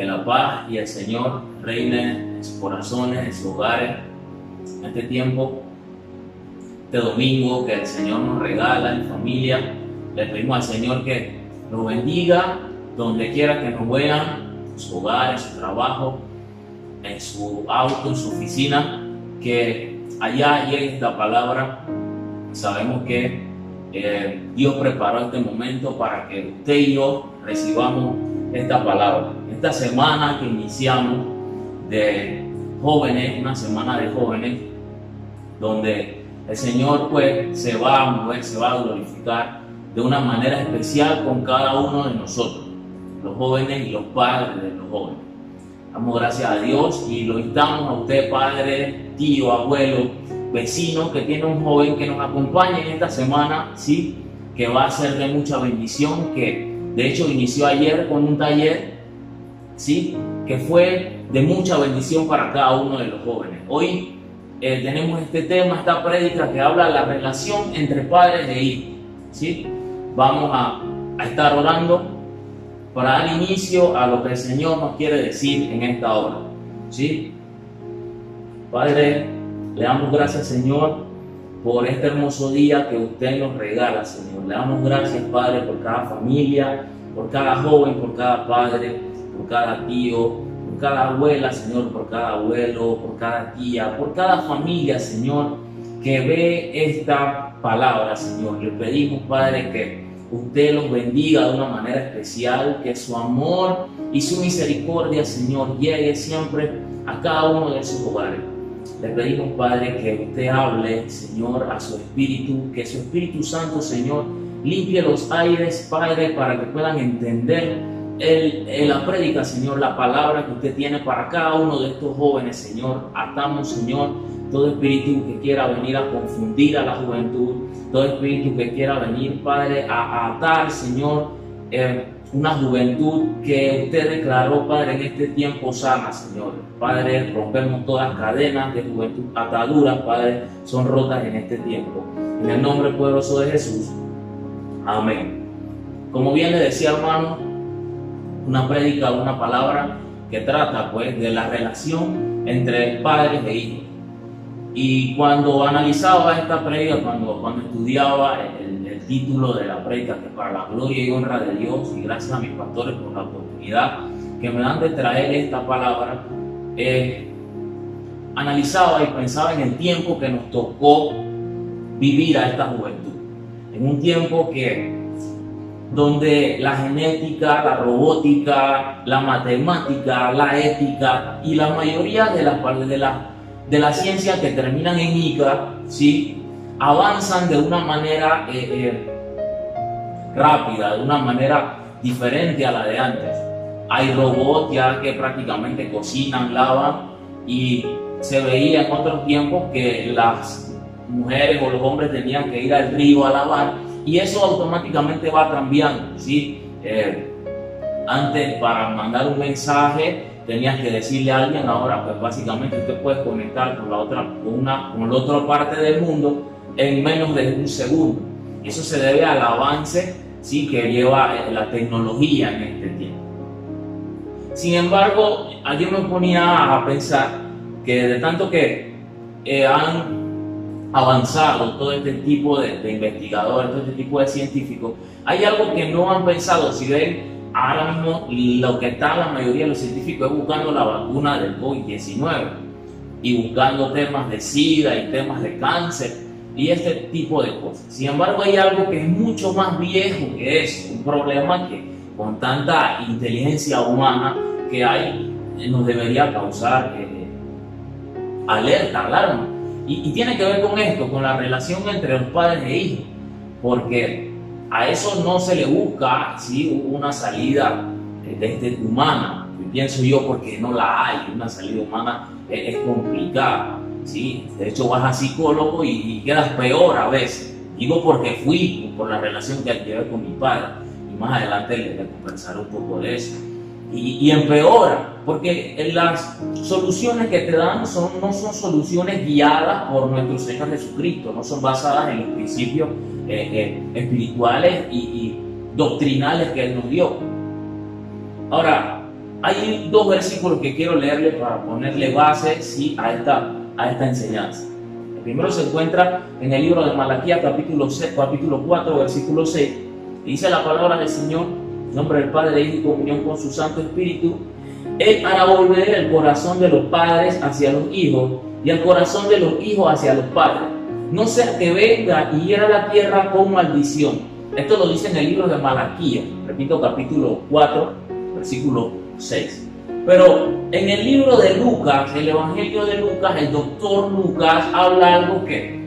Que la paz y el Señor reinen en sus corazones, en sus hogares. En este tiempo, este domingo que el Señor nos regala en familia, le pedimos al Señor que nos bendiga donde quiera que nos vean, en su hogar, en su trabajo, en su auto, en su oficina, que allá llegue esta palabra. Sabemos que Dios preparó este momento para que usted y yo recibamos esta palabra. Esta semana que iniciamos de jóvenes, una semana de jóvenes, donde el Señor pues se va a mover, se va a glorificar de una manera especial con cada uno de nosotros, los jóvenes y los padres de los jóvenes. Damos gracias a Dios y lo invitamos a usted, padre, tío, abuelo, vecino, que tiene un joven que nos acompañe en esta semana, ¿sí? Que va a ser de mucha bendición, que de hecho inició ayer con un taller, ¿sí? Que fue de mucha bendición para cada uno de los jóvenes. Hoy tenemos este tema, esta prédica que habla de la relación entre padres e hijos, ¿sí? Vamos a estar orando para dar inicio a lo que el Señor nos quiere decir en esta hora, ¿sí? Padre, le damos gracias, Señor, por este hermoso día que usted nos regala, Señor. Le damos gracias, Padre, por cada familia, por cada joven, por cada padre, por cada tío, por cada abuela, Señor, por cada abuelo, por cada tía, por cada familia, Señor, que ve esta palabra, Señor. Le pedimos, Padre, que usted los bendiga de una manera especial, que su amor y su misericordia, Señor, llegue siempre a cada uno de sus hogares. Le pedimos, Padre, que usted hable, Señor, a su Espíritu, que su Espíritu Santo, Señor, limpie los aires, Padre, para que puedan entender la prédica, Señor, la palabra que usted tiene para cada uno de estos jóvenes, Señor. Atamos, Señor, todo espíritu que quiera venir a confundir a la juventud, todo espíritu que quiera venir, Padre, a atar, Señor, una juventud que usted declaró, Padre, en este tiempo sana, Señor. Padre, rompemos todas cadenas de juventud, ataduras, Padre, son rotas en este tiempo. En el nombre poderoso de Jesús. Amén. Como bien le decía, hermano, una prédica, una palabra que trata, pues, de la relación entre padres e hijos. Y cuando analizaba esta prédica, cuando estudiaba el título de la prédica, que para la gloria y honra de Dios, y gracias a mis pastores por la oportunidad que me dan de traer esta palabra, analizaba y pensaba en el tiempo que nos tocó vivir a esta juventud. En un tiempo donde la genética, la robótica, la matemática, la ética y la mayoría de la ciencia que terminan en ICA, ¿sí? Avanzan de una manera rápida, de una manera diferente a la de antes. Hay robots ya que prácticamente cocinan, lavan, y se veía en otros tiempos que las mujeres o los hombres tenían que ir al río a lavar, y eso automáticamente va cambiando, ¿sí? Antes, para mandar un mensaje tenías que decirle a alguien, ahora pues básicamente usted puede conectar con la otra parte del mundo en menos de un segundo. Eso se debe al avance, ¿sí?, que lleva la tecnología en este tiempo. Sin embargo, ayer me ponía a pensar que de tanto que han avanzado todo este tipo de investigadores, todo este tipo de científicos, hay algo que no han pensado. Si ven, ahora mismo lo que está la mayoría de los científicos es buscando la vacuna del COVID-19 y buscando temas de SIDA y temas de cáncer y este tipo de cosas. Sin embargo, hay algo que es mucho más viejo que eso, un problema que con tanta inteligencia humana que hay nos debería causar alerta, alarma. Y tiene que ver con esto, con la relación entre los padres e hijos, porque a eso no se le busca, ¿sí?, una salida humana, pienso yo, porque no la hay. Una salida humana es complicada, ¿sí? De hecho, vas a psicólogo y quedas peor a veces. Digo porque fui por la relación que llevé con mi padre, y más adelante les voy a conversar un poco de eso. Y empeora, porque las soluciones que te dan no son soluciones guiadas por nuestro Señor Jesucristo, no son basadas en los principios espirituales y doctrinales que Él nos dio. Ahora, Hay dos versículos que quiero leerle para ponerle base, ¿sí?, a esta enseñanza. El primero se encuentra en el libro de Malaquías, capítulo 4, versículo 6. Dice la palabra del Señor, en nombre del Padre, Hijo y comunión con su Santo Espíritu: Él hará volver el corazón de los padres hacia los hijos y el corazón de los hijos hacia los padres, no sea que venga y hiera la tierra con maldición. Esto lo dice en el libro de Malaquías, repito, capítulo 4, versículo 6. Pero en el libro de Lucas, el Evangelio de Lucas, el doctor Lucas habla algo que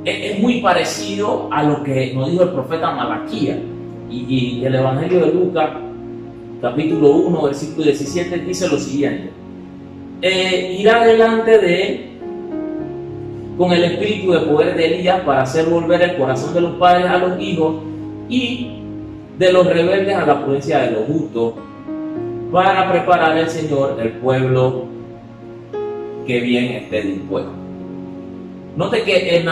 es muy parecido a lo que nos dijo el profeta Malaquías. Y el Evangelio de Lucas, capítulo 1, versículo 17, dice lo siguiente: irá delante de él con el espíritu de poder de Elías para hacer volver el corazón de los padres a los hijos y de los rebeldes a la prudencia de los justos, para preparar al Señor el pueblo que bien esté dispuesto. Note que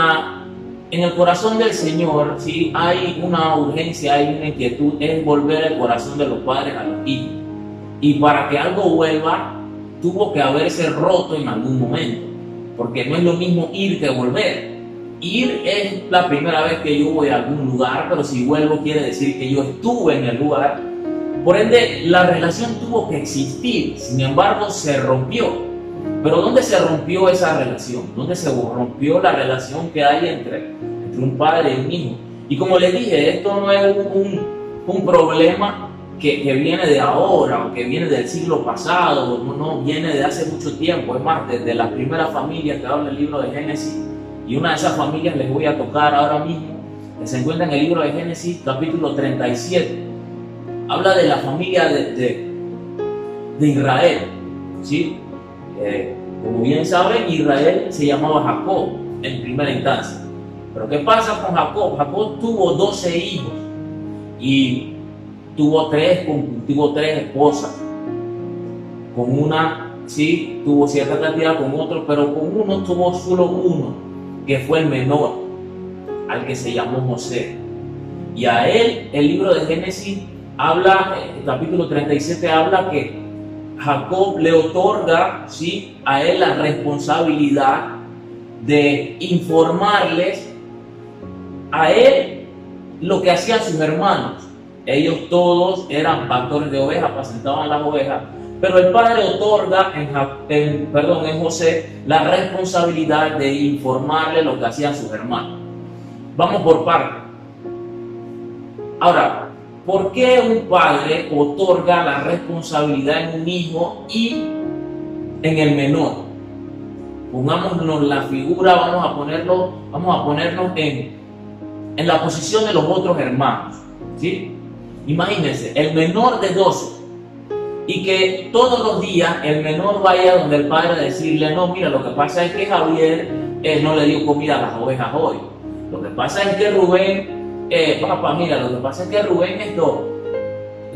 en el corazón del Señor, ¿sí?, hay una urgencia, hay una inquietud, es volver el corazón de los padres a los hijos. Y para que algo vuelva, tuvo que haberse roto en algún momento, porque no es lo mismo ir que volver. Ir es la primera vez que yo voy a algún lugar, pero si vuelvo quiere decir que yo estuve en el lugar. Por ende, la relación tuvo que existir, sin embargo, se rompió. Pero ¿dónde se rompió esa relación? ¿Dónde se rompió la relación que hay entre un padre y un hijo? Y como les dije, esto no es un problema que viene de ahora o que viene del siglo pasado, no viene de hace mucho tiempo. Es más, desde las primeras familias que habla el libro de Génesis, y una de esas familias les voy a tocar ahora mismo, que se encuentra en el libro de Génesis, capítulo 37. Habla de la familia de Israel, ¿sí? Como bien saben, Israel se llamaba Jacob en primera instancia. Pero ¿qué pasa con Jacob? Jacob tuvo 12 hijos y tuvo tres esposas. Con una, sí, tuvo cierta cantidad, con otro, pero con uno tuvo solo uno, que fue el menor, al que se llamó José. Y a él, el libro de Génesis habla, el capítulo 37 habla que Jacob le otorga, ¿sí?, a él la responsabilidad de informarles a él lo que hacían sus hermanos. Ellos todos eran pastores de ovejas, apacentaban las ovejas, pero el padre otorga en José la responsabilidad de informarle lo que hacían sus hermanos. Vamos por partes. Ahora, ¿por qué un padre otorga la responsabilidad en un hijo y en el menor? Pongámonos la figura, vamos a ponernos en la posición de los otros hermanos, ¿sí? Imagínense, el menor de 12, y que todos los días el menor vaya donde el padre a decirle: no, mira, lo que pasa es que Javier no le dio comida a las ovejas hoy. Lo que pasa es que Rubén, papá, mira, lo que pasa es que Rubén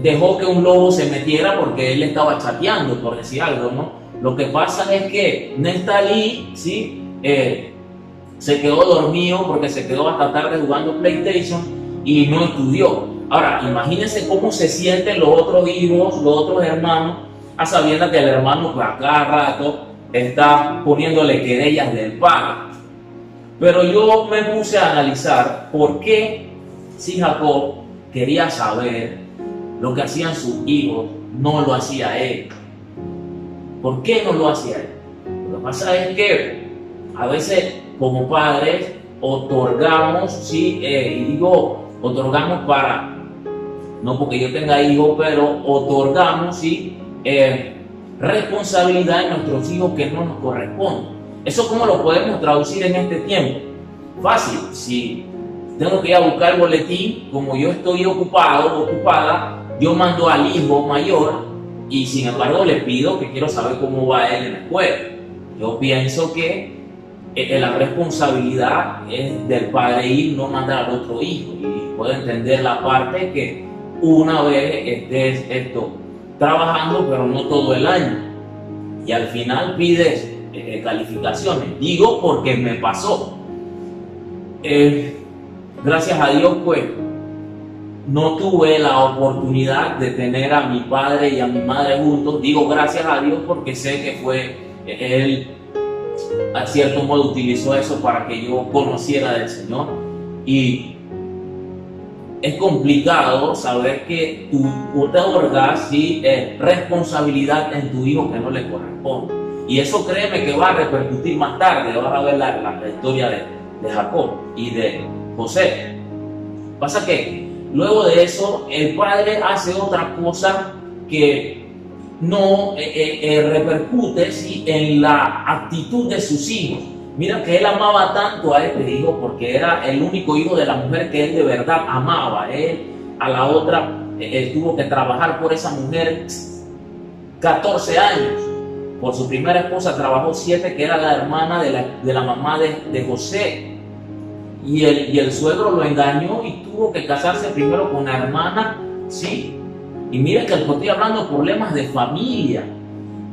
dejó que un lobo se metiera porque él estaba chateando, por decir algo, ¿no? Lo que pasa es que Nestalí, ¿sí?, se quedó dormido porque se quedó hasta tarde jugando PlayStation y no estudió. Ahora, imagínense cómo se sienten los otros hijos, los otros hermanos, a sabiendas que el hermano, pues, a cada rato está poniéndole querellas del padre. Pero yo me puse a analizar por qué, si Jacob quería saber lo que hacían sus hijos, no lo hacía él. ¿Por qué no lo hacía él? Lo que pasa es que a veces como padres otorgamos, ¿sí? Y digo otorgamos para, no porque yo tenga hijos, pero otorgamos, ¿sí?, responsabilidad en nuestros hijos que no nos corresponde. ¿Eso cómo lo podemos traducir en este tiempo? Fácil. Si tengo que ir a buscar el boletín, como yo estoy ocupada, yo mando al hijo mayor y sin embargo le pido que quiero saber cómo va él en la escuela. Yo pienso que la responsabilidad es del padre ir, no mandar al otro hijo. Y puedo entender la parte que una vez estés trabajando, pero no todo el año, y al final pides calificaciones. Digo porque me pasó. Gracias a Dios, pues no tuve la oportunidad de tener a mi padre y a mi madre juntos. Digo gracias a Dios porque sé que fue Él, a cierto modo, utilizó eso para que yo conociera del Señor. Y es complicado saber que tú otorgas, ¿sí?, responsabilidad en tu hijo que no le corresponde. Y eso, créeme, que va a repercutir más tarde. Vas a ver la historia de Jacob y de José. Pasa que luego de eso el padre hace otra cosa que no repercute, ¿sí?, en la actitud de sus hijos. Mira que él amaba tanto a este hijo porque era el único hijo de la mujer que él de verdad amaba. Él a la otra, él tuvo que trabajar por esa mujer 14 años. Por su primera esposa trabajó 7, que era la hermana de la mamá de José. Y el suegro lo engañó y tuvo que casarse primero con la hermana, ¿sí? Y mira que estoy hablando de problemas de familia.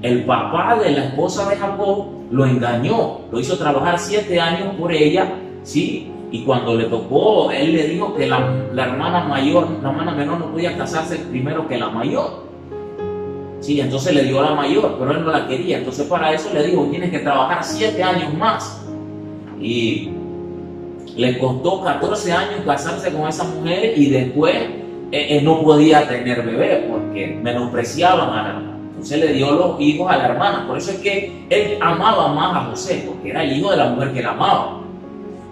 El papá de la esposa de Jacob lo engañó, lo hizo trabajar 7 años por ella, ¿sí? Y cuando le tocó, él le dijo que la hermana mayor, la hermana menor no podía casarse primero que la mayor. Sí, entonces le dio a la mayor, pero él no la quería. Entonces para eso le dijo, tienes que trabajar 7 años más. Y le costó 14 años casarse con esa mujer y después no podía tener bebé porque menospreciaban a la hermana. Entonces le dio los hijos a la hermana. Por eso es que él amaba más a José, porque era el hijo de la mujer que él amaba.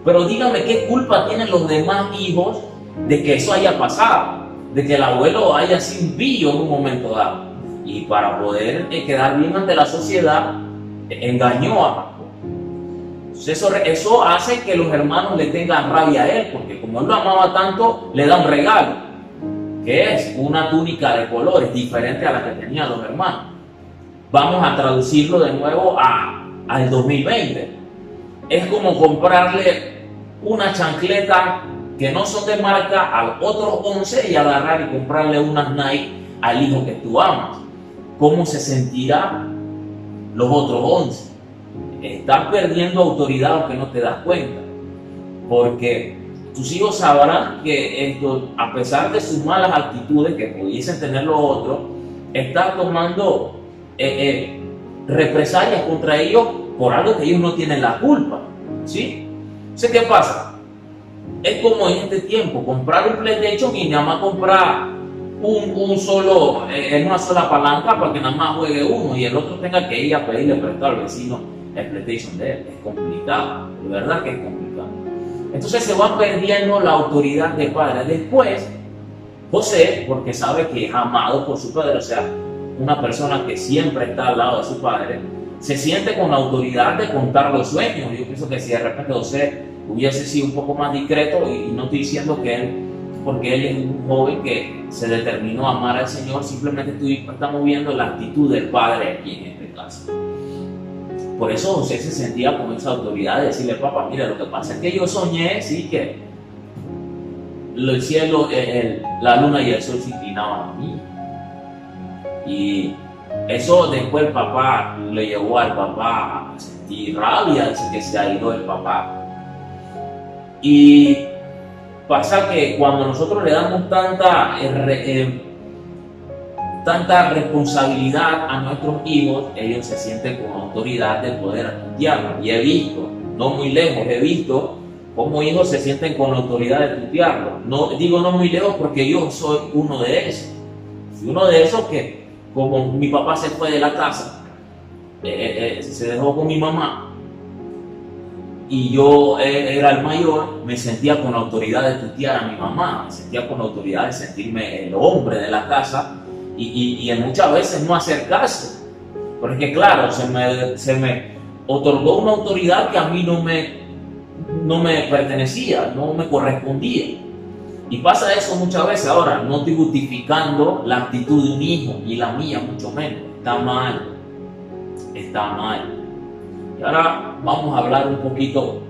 Pero dígame, ¿qué culpa tienen los demás hijos de que eso haya pasado? De que el abuelo haya sido un pillo en un momento dado. Y para poder quedar bien ante la sociedad, engañó a Jacob. Eso hace que los hermanos le tengan rabia a él, porque como él lo amaba tanto, le da un regalo, que es una túnica de colores diferente a la que tenían los hermanos. Vamos a traducirlo de nuevo al 2020. Es como comprarle una chancleta que no son de marca al otro 11 y agarrar y comprarle unas Nike al hijo que tú amas. ¿Cómo se sentirá los otros 11? Estás perdiendo autoridad aunque no te das cuenta, porque tus hijos sabrán que esto, a pesar de sus malas actitudes que pudiesen tener los otros, estás tomando represalias contra ellos por algo que ellos no tienen la culpa, ¿sí? ¿Sé qué pasa? Es como en este tiempo, comprar un PlayStation y nada más comprar en una sola palanca para que nada más juegue uno y el otro tenga que ir a pedirle prestado al vecino el PlayStation de él. Es complicado, de verdad que es complicado. Entonces se va perdiendo la autoridad de padre. Después, José, porque sabe que es amado por su padre, o sea, una persona que siempre está al lado de su padre, se siente con la autoridad de contar los sueños. Yo pienso que si de repente José hubiese sido un poco más discreto, y no estoy diciendo que él, porque él es un joven que se determinó a amar al Señor, simplemente estamos viendo la actitud del padre aquí en este caso. Por eso José se sentía con esa autoridad de decirle, papá, mira, lo que pasa es que yo soñé, sí, que el cielo, la luna y el sol se inclinaban a mí. Y eso después el papá le llevó al papá a sentir rabia, dice que se ha ido el papá. Y pasa que cuando nosotros le damos tanta responsabilidad a nuestros hijos, ellos se sienten con autoridad de poder tutearlos. Y he visto, no muy lejos, he visto cómo hijos se sienten con la autoridad de tutearlos. No digo no muy lejos porque yo soy uno de esos. Soy uno de esos que, como mi papá se fue de la casa, se dejó con mi mamá, y yo era el mayor, me sentía con la autoridad de tutear a mi mamá, me sentía con la autoridad de sentirme el hombre de la casa y en muchas veces no hacer caso, porque claro, se me otorgó una autoridad que a mí no me pertenecía, no me correspondía. Y pasa eso muchas veces. Ahora, no estoy justificando la actitud de un hijo, y la mía mucho menos, está mal, está mal. Y ahora vamos a hablar un poquito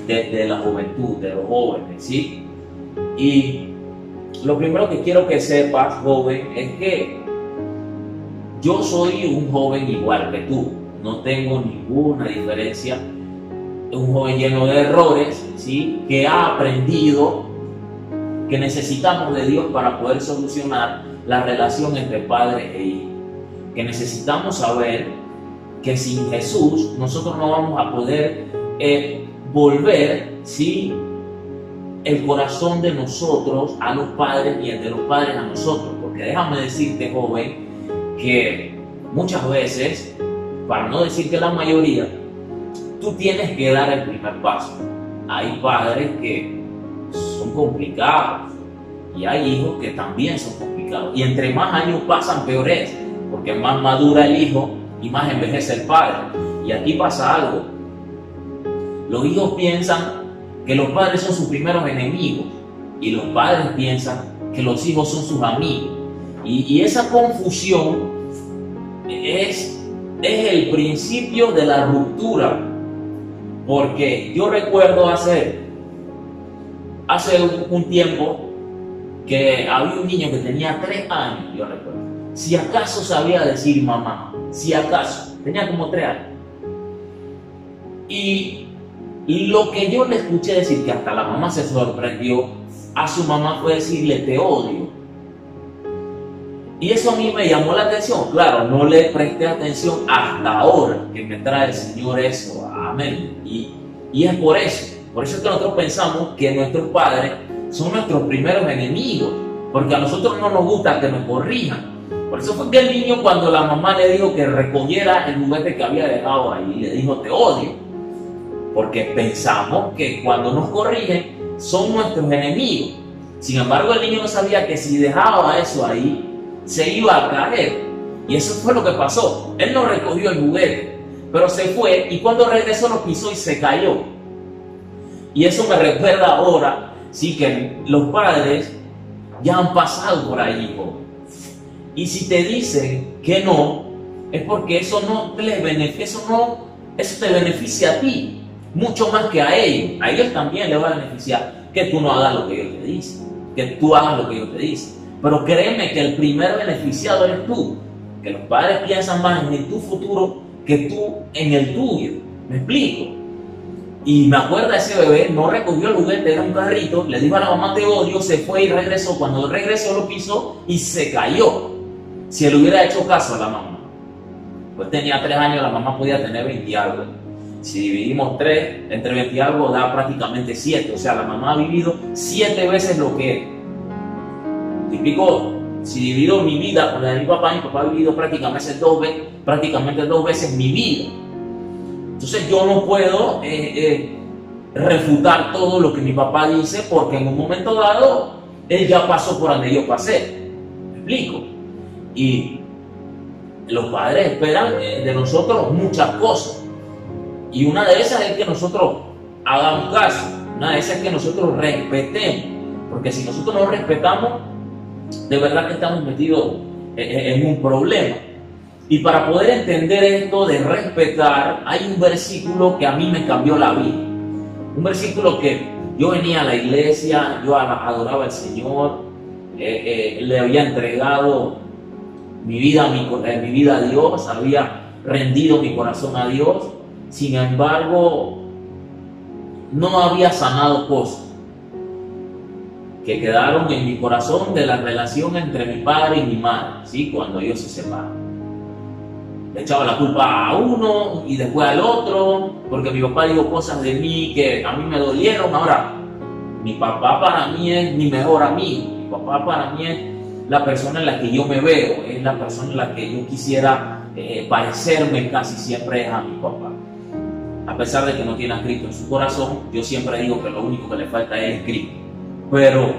de la juventud, de los jóvenes, ¿sí? Y lo primero que quiero que sepas, joven, es que yo soy un joven igual que tú, no tengo ninguna diferencia, un joven lleno de errores, ¿sí? Que ha aprendido que necesitamos de Dios para poder solucionar la relación entre padre e hijo. Que necesitamos saber que sin Jesús nosotros no vamos a poder volver, ¿sí?, el corazón de nosotros a los padres y el de los padres a nosotros. Porque déjame decirte, joven, que muchas veces, para no decir que la mayoría, tú tienes que dar el primer paso. Hay padres que son complicados y hay hijos que también son complicados. Y entre más años pasan, peor es, porque más madura el hijo y más envejece el padre. Y aquí pasa algo. Los hijos piensan que los padres son sus primeros enemigos y los padres piensan que los hijos son sus amigos. Y esa confusión es el principio de la ruptura. Porque yo recuerdo hace un tiempo que había un niño que tenía 3 años, yo recuerdo. Si acaso sabía decir mamá, si acaso, tenía como 3 años. Y lo que yo le escuché decir, que hasta la mamá se sorprendió, a su mamá fue decirle te odio. Y eso a mí me llamó la atención. Claro, no le presté atención hasta ahora que me trae el Señor eso. Amén. Y es por eso es que nosotros pensamos que nuestros padres son nuestros primeros enemigos, porque a nosotros no nos gusta que nos corrijan. Por eso fue que el niño, cuando la mamá le dijo que recogiera el juguete que había dejado ahí, le dijo te odio, porque pensamos que cuando nos corrigen son nuestros enemigos. Sin embargo, el niño no sabía que si dejaba eso ahí se iba a caer, y eso fue lo que pasó. Él no recogió el juguete, pero se fue, y cuando regresó lo pisó y se cayó. Y eso me recuerda ahora, sí, que los padres ya han pasado por ahí, y si te dicen que no, es porque eso no les beneficia, eso te beneficia a ti mucho más que a ellos. A ellos también les va a beneficiar que tú no hagas lo que ellos te dicen, que tú hagas lo que ellos te dicen. Pero créeme que el primer beneficiado eres tú, que los padres piensan más en tu futuro que tú en el tuyo. ¿Me explico? Y me acuerdo, ese bebé no recogió el juguete, era un carrito, le dijo a la mamá te odio, se fue y regresó. Cuando regresó lo pisó y se cayó. Si él hubiera hecho caso a la mamá, pues tenía 3 años, la mamá podía tener 20 y algo. Si dividimos 3 entre 20 y algo, da prácticamente 7. O sea, la mamá ha vivido 7 veces lo que es. Típico, si divido mi vida con la de mi papá ha vivido prácticamente 2 veces mi vida. Entonces yo no puedo refutar todo lo que mi papá dice, porque en un momento dado él ya pasó por donde yo pasé. ¿Me explico? Y los padres esperan de nosotros muchas cosas, y una de esas es que nosotros hagamos caso, una de esas es que nosotros respetemos, porque si nosotros no respetamos, de verdad que estamos metidos en un problema. Y para poder entender esto de respetar, hay un versículo que a mí me cambió la vida. Un versículo que yo venía a la iglesia, yo adoraba al Señor, le había entregado mi vida a Dios, había rendido mi corazón a Dios. Sin embargo, no había sanado cosas que quedaron en mi corazón de la relación entre mi padre y mi madre, ¿sí? Cuando ellos se separan. Le echaba la culpa a uno y después al otro, porque mi papá dijo cosas de mí que a mí me dolieron. Ahora, mi papá para mí es mi mejor amigo. Mi papá para mí es la persona en la que yo me veo, es la persona en la que yo quisiera parecerme casi siempre es a mi papá. A pesar de que no tiene a Cristo en su corazón, yo siempre digo que lo único que le falta es Cristo. Pero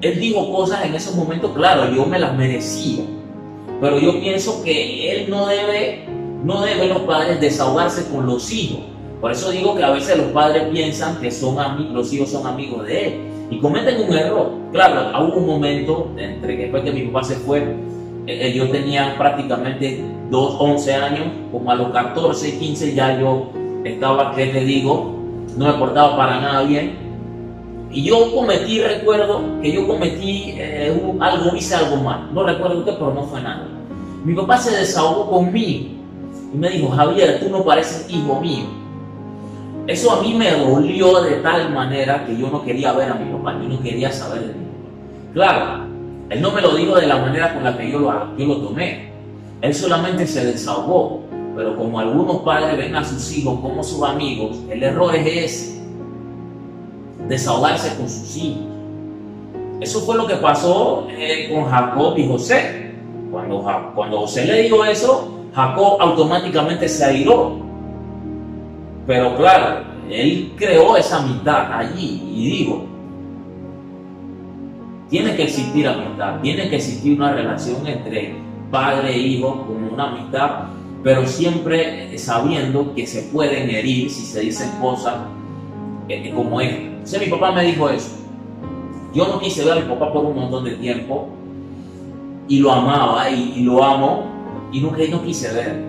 él dijo cosas en esos momentos, claro, yo me las merecía, pero yo pienso que él no debe los padres desahogarse con los hijos. Por eso digo que a veces los padres piensan que los hijos son amigos de él y cometen un error. Claro, hubo un momento entre que después que mi papá se fue, yo tenía prácticamente 11 años, como a los 14, 15 ya yo estaba, ¿qué te digo? No me portaba para nada bien. Y yo recuerdo que yo cometí hice algo mal. No recuerdo qué, pero no fue nada. Mi papá se desahogó conmigo y me dijo, Javier, tú no pareces hijo mío. Eso a mí me dolió de tal manera que yo no quería ver a mi papá, yo no quería saber de mi papá. Claro, él no me lo dijo de la manera con la que yo lo tomé. Él solamente se desahogó. Pero como algunos padres ven a sus hijos como sus amigos, el error es ese: desahogarse con sus hijos. Eso fue lo que pasó con Jacob y José. Cuando José le dijo eso, Jacob automáticamente se airó. Pero claro, él creó esa amistad allí y dijo: tiene que existir amistad, tiene que existir una relación entre padre e hijo como una amistad, pero siempre sabiendo que se pueden herir si se dicen cosas como esta. Entonces mi papá me dijo eso. Yo no quise ver a mi papá por un montón de tiempo y lo amaba y lo amo y no quise ver.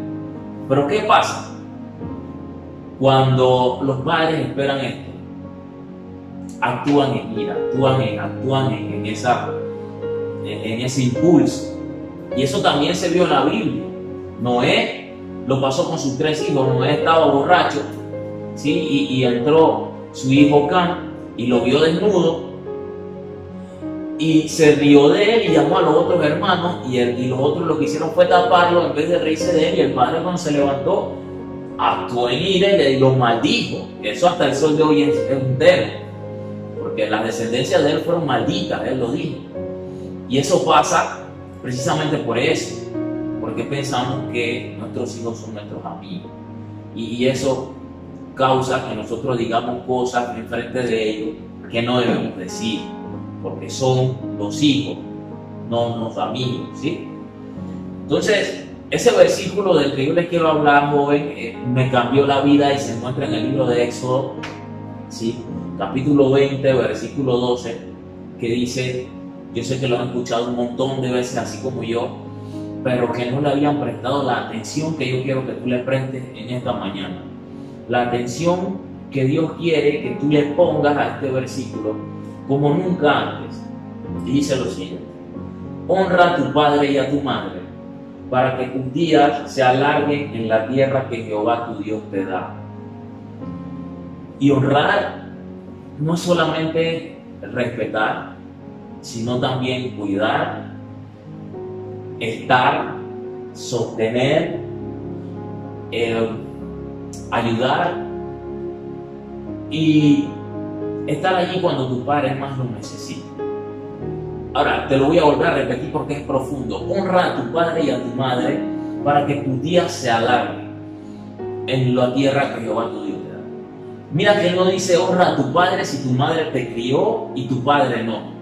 Pero ¿qué pasa? Cuando los padres esperan esto, actúan en ira, actúan en ese impulso. Y eso también se vio en la Biblia. Noé lo pasó con sus 3 hijos. Noé estaba borracho, ¿sí? y entró su hijo Cam y lo vio desnudo y se rió de él y llamó a los otros hermanos y los otros lo que hicieron fue taparlo en vez de reírse de él. Y el padre, cuando se levantó, actuó en ira y lo maldijo. Eso hasta el sol de hoy es un tema, porque las descendencias de él fueron malditas, él lo dijo. Y eso pasa precisamente por eso, porque pensamos que nuestros hijos son nuestros amigos, y eso causa que nosotros digamos cosas en frente de ellos que no debemos decir, porque son los hijos, no los amigos, ¿sí? Entonces, ese versículo del que yo les quiero hablar, joven, me cambió la vida y se encuentra en el libro de Éxodo, ¿sí? Capítulo 20, versículo 12, que dice, yo sé que lo han escuchado un montón de veces así como yo, pero que no le habían prestado la atención que yo quiero que tú le prestes en esta mañana. La atención que Dios quiere que tú le pongas a este versículo como nunca antes. Y dice lo siguiente: honra a tu padre y a tu madre, para que tus días se alarguen en la tierra que Jehová tu Dios te da. Y honrar no es solamente respetar, sino también cuidar, estar, sostener, ayudar y estar allí cuando tu padre más lo necesita. Ahora, te lo voy a volver a repetir porque es profundo. Honra a tu padre y a tu madre para que tus días se alarguen en la tierra que Jehová tu Dios te da. Mira que él no dice honra a tu padre si tu madre te crió y tu padre no.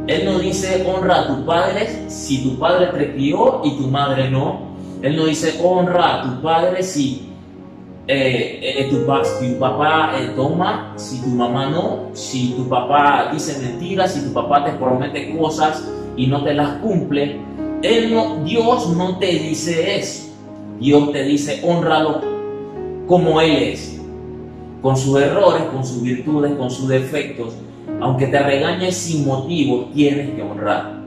Él no dice honra a tu padre si tu padre te crió y tu madre no. Él no dice honra a tu padre si tu papá toma, si tu mamá no, si tu papá dice mentiras, si tu papá te promete cosas y no te las cumple. Dios no te dice eso. Dios te dice honralo como Él es, con sus errores, con sus virtudes, con sus defectos. Aunque te regañes sin motivo, tienes que honrar,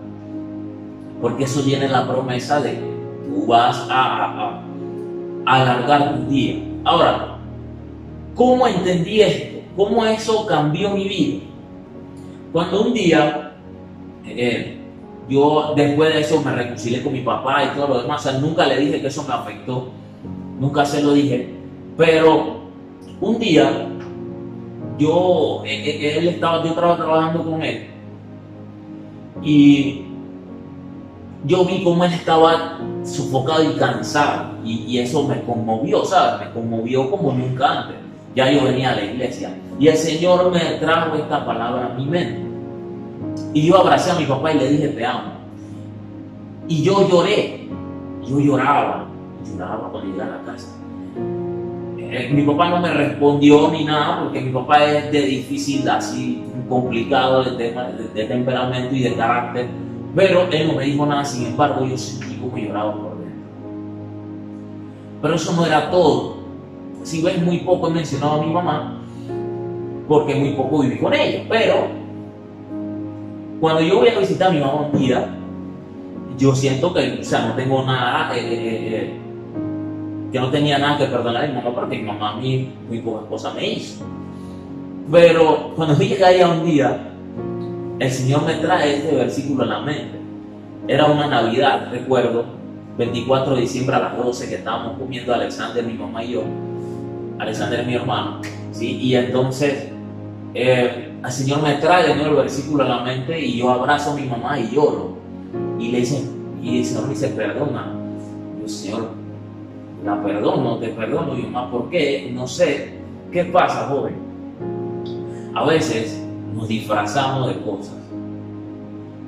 porque eso tiene la promesa de que tú vas a alargar tus días. Ahora, ¿cómo entendí esto? ¿Cómo eso cambió mi vida? Cuando un día, yo después de eso me reconcilié con mi papá y todo lo demás, o sea, nunca le dije que eso me afectó, nunca se lo dije, pero un día, yo estaba trabajando con él y yo vi cómo él estaba sofocado y cansado y eso me conmovió, ¿sabes? Me conmovió como nunca antes. Ya yo venía a la iglesia y el Señor me trajo esta palabra a mi mente y yo abracé a mi papá y le dije te amo, y yo lloré, yo lloraba cuando llegué a la casa. Mi papá no me respondió ni nada porque mi papá es de difícil, así complicado de temperamento y de carácter, pero él no me dijo nada. Sin embargo, yo sentí como lloraba por dentro. Pero eso no era todo. Si ves, muy poco he mencionado a mi mamá porque muy poco viví con ella, pero cuando yo voy a visitar a mi mamá un día, yo siento que, o sea, no tengo nada que no tenía nada que perdonar a mi mamá porque mi mamá a mí muy pocas cosas me hizo. Pero cuando vi que caía un día, el Señor me trae este versículo a la mente. Era una Navidad, recuerdo, 24 de diciembre a las 12, que estábamos comiendo Alexander, mi mamá y yo. Alexander es mi hermano, ¿sí? Y entonces el Señor me trae de nuevo el versículo a la mente y yo abrazo a mi mamá y lloro. Y le dice, y el Señor me dice, perdona. Y yo, Señor, la perdono, te perdono. Y yo, mamá, ¿por qué? No sé. ¿Qué pasa, joven? A veces nos disfrazamos de cosas.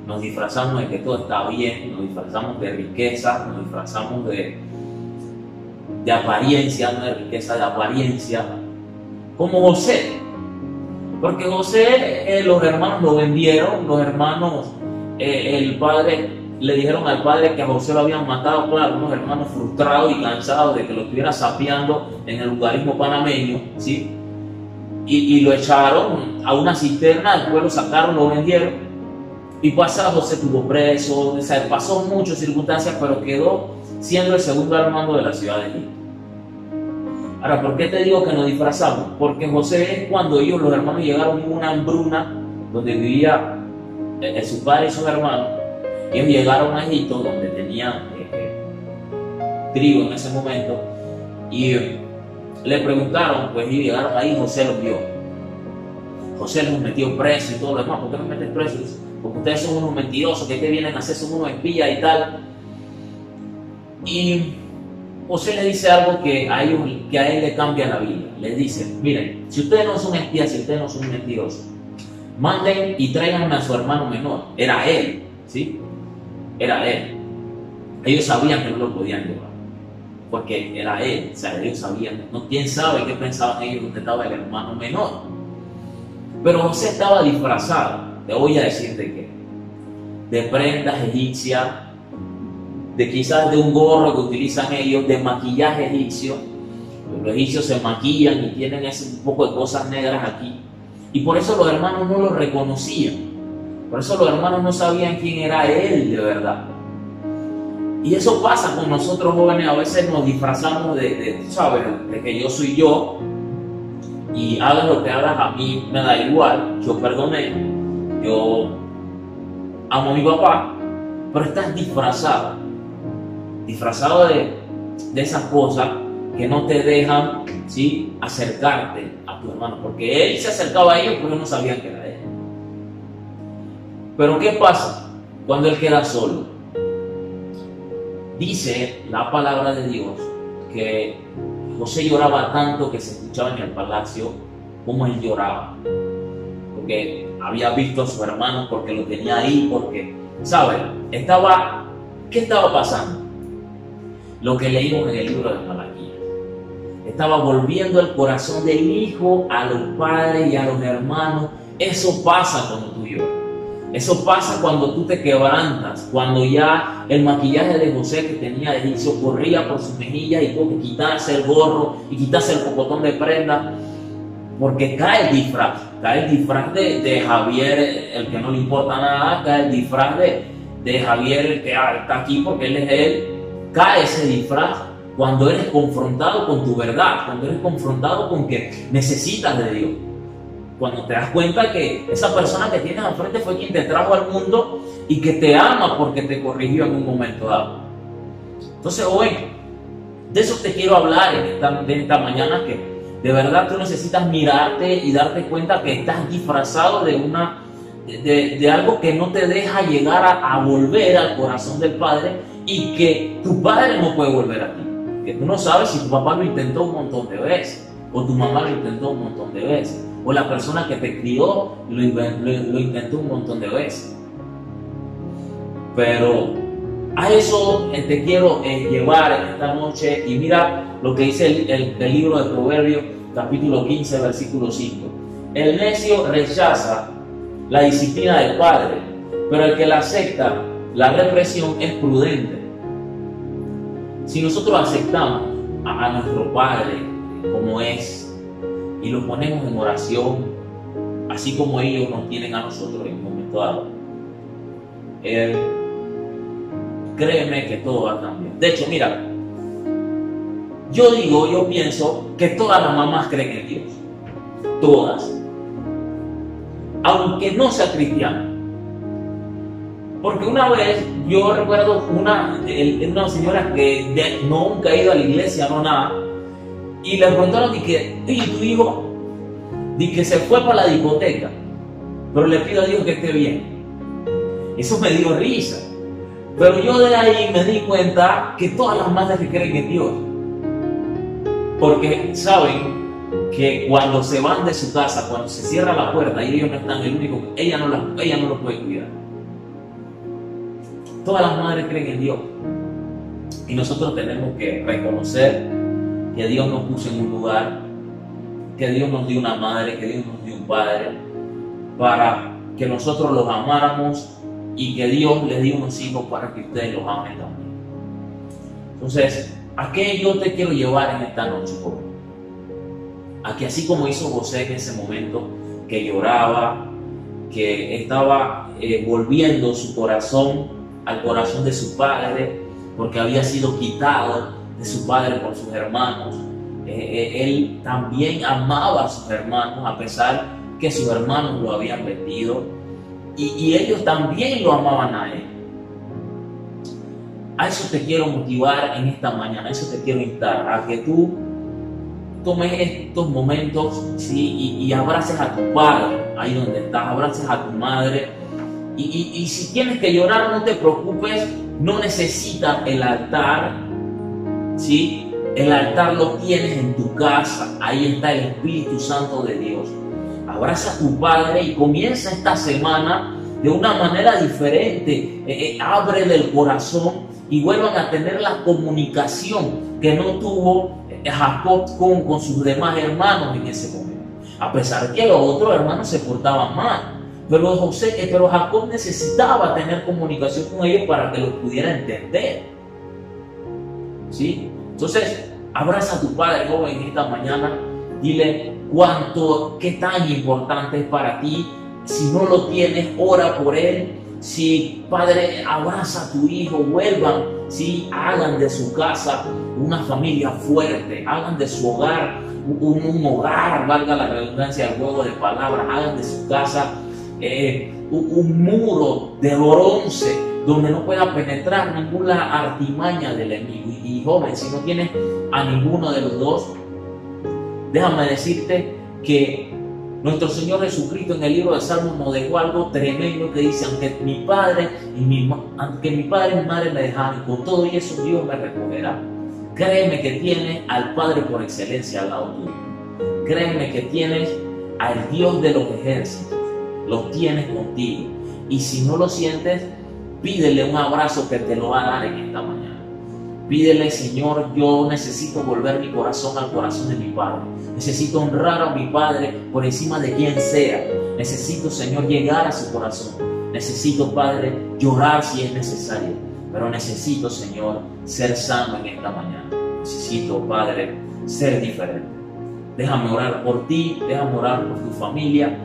Nos disfrazamos de que todo está bien, nos disfrazamos de riqueza, nos disfrazamos de apariencia, no de riqueza, de apariencia. Como José. Porque José, los hermanos lo vendieron, los hermanos, el padre, le dijeron al padre que a José lo habían matado, claro, unos hermanos frustrados y cansados de que lo estuviera sapeando en el lugarismo panameño, ¿sí? Y lo echaron a una cisterna, después lo sacaron, lo vendieron, y pasado José estuvo preso, o sea, pasó muchas circunstancias, pero quedó siendo el segundo al mando de la ciudad de Egipto. Ahora, ¿por qué te digo que nos disfrazamos? Porque José es cuando ellos, los hermanos, llegaron en una hambruna donde vivía su padre y sus hermanos. Ellos llegaron a Egipto donde tenían trigo en ese momento y le preguntaron, pues y llegaron ahí, José los vio. José los metió preso y todo lo demás. ¿Por qué los metes presos? Porque ustedes son unos mentirosos, que vienen a hacer, son unos espías y tal. Y José le dice algo que a él le cambia la vida. Le dice, miren, si ustedes no son espías, si ustedes no son mentirosos, manden y tráiganme a su hermano menor. Era él, ¿sí? Era él. Ellos sabían que no lo podían llevar, porque era él. O sea, ellos sabían. No, quién sabe qué pensaban ellos donde estaba el hermano menor. Pero José estaba disfrazado. Te voy a decir de qué. De prendas egipcias, de quizás de un gorro que utilizan ellos, de maquillaje egipcio. Los egipcios se maquillan y tienen ese poco de cosas negras aquí. Y por eso los hermanos no lo reconocían. Por eso los hermanos no sabían quién era él de verdad. Y eso pasa con nosotros jóvenes. A veces nos disfrazamos ¿sabes? De que yo soy yo. Y hagas lo que hagas, a mí me da igual. Yo perdoné. Yo amo a mi papá. Pero estás disfrazado. Disfrazado de esas cosas que no te dejan, ¿sí?, acercarte a tu hermano, porque él se acercaba a ellos porque no sabían que era él. Pero ¿qué pasa cuando él queda solo? Dice la palabra de Dios que José lloraba tanto que se escuchaba en el palacio como él lloraba, porque había visto a sus hermanos, porque lo tenía ahí, porque, ¿sabes? ¿Qué estaba pasando? Lo que leímos en el libro de Malaquías. Estaba volviendo el corazón del hijo a los padres y a los hermanos. Eso pasa cuando tú lloras. Eso pasa cuando tú te quebrantas, cuando ya el maquillaje de José que tenía de egipcio corría por sus mejillas y tuvo que quitarse el gorro y quitarse el pocotón de prenda, porque cae el disfraz de Javier, el que no le importa nada, cae el disfraz de Javier, el que está aquí porque él es él. Cae ese disfraz cuando eres confrontado con tu verdad, cuando eres confrontado con que necesitas de Dios, cuando te das cuenta que esa persona que tienes al frente fue quien te trajo al mundo y que te ama porque te corrigió en un momento dado. Entonces hoy, de eso te quiero hablar en esta mañana, que de verdad tú necesitas mirarte y darte cuenta que estás disfrazado de algo que no te deja llegar a volver al corazón del Padre, y que tu padre no puede volver a ti. Que tú no sabes si tu papá lo intentó un montón de veces, o tu mamá lo intentó un montón de veces, o la persona que te crió lo intentó un montón de veces. Pero a eso te quiero llevar esta noche. Y mira lo que dice el libro de Proverbios, capítulo 15, versículo 5. El necio rechaza la disciplina del padre, pero el que la acepta, la represión, es prudente. Si nosotros aceptamos a nuestro Padre como es y lo ponemos en oración, así como ellos nos tienen a nosotros en un momento dado, créeme que todo va a cambiar. De hecho, mira, Yo pienso que todas las mamás creen en Dios. Todas. Aunque no sea cristiana. Porque una vez yo recuerdo una señora que nunca ha ido a la iglesia, no nada, y le preguntaron de que, oye, tu hijo, de que se fue para la discoteca, pero le pido a Dios que esté bien. Eso me dio risa. Pero yo de ahí me di cuenta que todas las madres creen en Dios. Porque saben que cuando se van de su casa, cuando se cierra la puerta y ellos no están, el único que ella no los puede cuidar. Todas las madres creen en Dios. Y nosotros tenemos que reconocer que Dios nos puso en un lugar, que Dios nos dio una madre, que Dios nos dio un padre, para que nosotros los amáramos y que Dios les dio unos hijos para que ustedes los amen también. Entonces, ¿a qué yo te quiero llevar en esta noche, joven? A que así como hizo José en ese momento, que lloraba, que estaba volviendo su corazón al corazón de su padre, porque había sido quitado de su padre por sus hermanos, él también amaba a sus hermanos, a pesar que sus hermanos lo habían vendido, y ellos también lo amaban a él. A eso te quiero motivar en esta mañana, a eso te quiero instar, a que tú tomes estos momentos, ¿sí? y abraces a tu padre, ahí donde estás, abraces a tu madre, y si tienes que llorar, no te preocupes, no necesitas el altar, ¿sí? El altar lo tienes en tu casa, ahí está el Espíritu Santo de Dios. Abraza a tu padre y comienza esta semana de una manera diferente, ábrele el corazón y vuelvan a tener la comunicación que no tuvo Jacob con sus demás hermanos en ese momento, a pesar que los otros hermanos se portaban mal, pero Jacob necesitaba tener comunicación con ellos para que los pudiera entender, ¿sí? Entonces, abraza a tu padre, joven, esta mañana, dile qué tan importante es para ti. Si no lo tienes, ora por él. Si, padre, abraza a tu hijo, vuelvan, ¿sí? Hagan de su casa una familia fuerte, hagan de su hogar un hogar, valga la redundancia del juego de palabras, hagan de su casa un muro de bronce donde no pueda penetrar ninguna artimaña del enemigo. Y joven, si no tienes a ninguno de los dos, déjame decirte que nuestro Señor Jesucristo en el libro de Salmos nos dejó algo tremendo que dice: aunque mi padre y mi madre me dejaran, con todo y eso Dios me recogerá. Créeme que tienes al Padre por excelencia al lado tuyo. Créeme que tienes al Dios de los ejércitos, lo tienes contigo. Y si no lo sientes, pídele un abrazo que te lo va a dar en esta mañana. Pídele: Señor, yo necesito volver mi corazón al corazón de mi Padre. Necesito honrar a mi Padre por encima de quien sea. Necesito, Señor, llegar a su corazón. Necesito, Padre, llorar si es necesario. Pero necesito, Señor, ser sano en esta mañana. Necesito, Padre, ser diferente. Déjame orar por ti, déjame orar por tu familia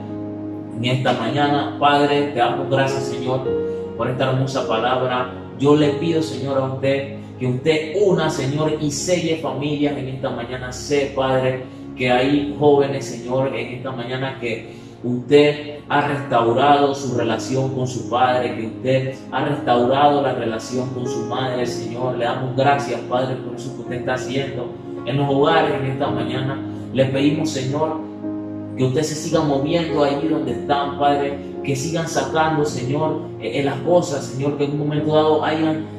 en esta mañana. Padre, te damos gracias, Señor, por esta hermosa palabra. Yo le pido, Señor, a usted que usted una, Señor, y selle familias en esta mañana. Sé, Padre, que hay jóvenes, Señor, en esta mañana que usted ha restaurado su relación con su padre, que usted ha restaurado la relación con su madre, Señor. Le damos gracias, Padre, por eso que usted está haciendo en los hogares en esta mañana. Le pedimos, Señor, que usted se siga moviendo ahí donde están, Padre, que sigan sacando, Señor, las cosas, Señor, que en un momento dado hayan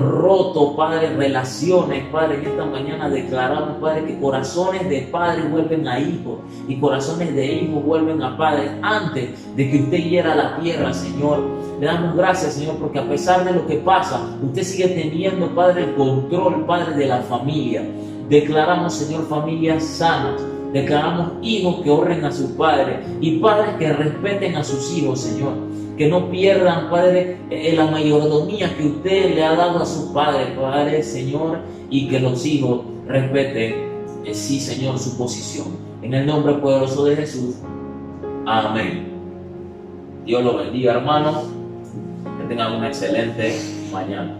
roto, Padre, relaciones, Padre. En esta mañana declaramos, Padre, que corazones de padres vuelven a hijos y corazones de hijos vuelven a padres antes de que usted hiera la tierra, Señor. Le damos gracias, Señor, porque a pesar de lo que pasa, usted sigue teniendo, Padre, el control, Padre, de la familia. Declaramos, Señor, familias sanas. Declaramos hijos que honren a sus padres y padres que respeten a sus hijos, Señor. Que no pierdan, Padre, la mayordomía que usted le ha dado a sus padres, Padre, Señor, y que los hijos respeten, sí, Señor, su posición. En el nombre poderoso de Jesús. Amén. Dios los bendiga, hermanos. Que tengan una excelente mañana.